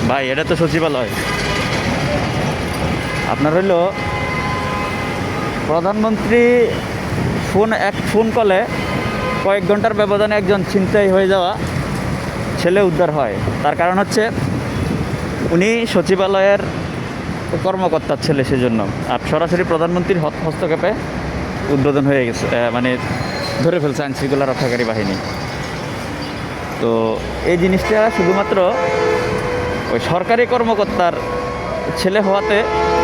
ভাই এটা তো সচিবালয়। আপনার হইল প্রধানমন্ত্রী ফোন কলে কয়েক ঘন্টার ব্যবধানে একজন ছিনতাই হয়ে যাওয়া ছেলে উদ্ধার হয়। তার কারণ হচ্ছে উনি সচিবালয়ের কর্মকর্তার ছেলে, সেজন্য। আর সরাসরি প্রধানমন্ত্রীর হস্তক্ষেপে উদ্বোধন হয়ে গেছে, মানে ধরে ফেলছে আইনশৃঙ্খলা রক্ষাকারী বাহিনী। তো এই জিনিসটা শুধুমাত্র ওই সরকারি কর্মকর্তার ছেলে হওয়াতে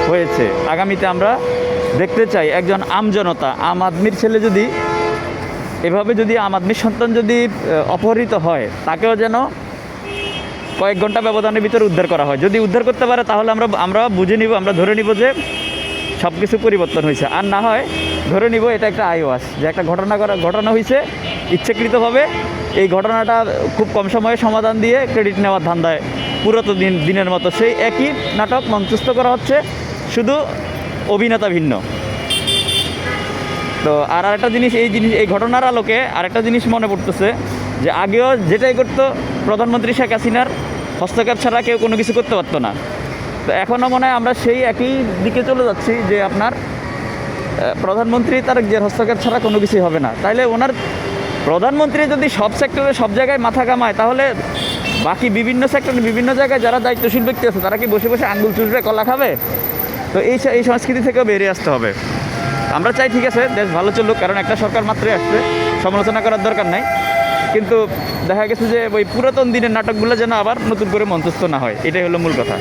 হয়েছে। আগামীতে আমরা দেখতে চাই একজন আমজনতা, আম আদমির ছেলে যদি এভাবে, যদি আম আদমির সন্তান যদি অপহৃত হয়, তাকেও যেন কয়েক ঘন্টা ব্যবধানের ভিতরে উদ্ধার করা হয়। যদি উদ্ধার করতে পারে তাহলে আমরা বুঝে নিব, আমরা ধরে নিব যে সব কিছু পরিবর্তন হয়েছে। আর না হয় ধরে নিব এটা একটা আইওয়াস, যে একটা ঘটনা হয়েছে ইচ্ছাকৃতভাবে। এই ঘটনাটা খুব কম সময়ে সমাধান দিয়ে ক্রেডিট নেওয়ার ধান্দায় পুরাতন দিনের মতো সেই একই নাটক মঞ্চস্থ করা হচ্ছে, শুধু অভিনেতা ভিন্ন। তো আরেকটা জিনিস, এই ঘটনার আলোকে আরেকটা জিনিস মনে পড়তেছে যে আগেও যেটাই করতো প্রধানমন্ত্রী শেখ হাসিনার হস্তক্ষেপ ছাড়া কেউ কোনো কিছু করতে পারতো না। তো এখনও মনে হয় আমরা সেই একই দিকে চলে যাচ্ছি, যে আপনার প্রধানমন্ত্রী তার যে হস্তক্ষেপ ছাড়া কোনো কিছুই হবে না। তাইলে ওনার প্রধানমন্ত্রী যদি সব সেক্টরে সব জায়গায় মাথা কামায়, তাহলে বাকি বিভিন্ন সেক্টরে বিভিন্ন জায়গায় যারা দায়িত্বশীল ব্যক্তি আছে তারা কি বসে বসে আঙ্গুল চুষবে, কলা খাবে? তো এই সংস্কৃতি থেকেও বেরিয়ে আসতে হবে। আমরা চাই ঠিক আছে দেশ ভালো চলুক, কারণ একটা সরকার মাত্রই আসছে, সমালোচনা করার দরকার নাই। কিন্তু দেখা গেছে যে ওই পুরাতন দিনের নাটকগুলো যেন আবার নতুন করে মঞ্চস্থ না হয়, এটাই হলো মূল কথা।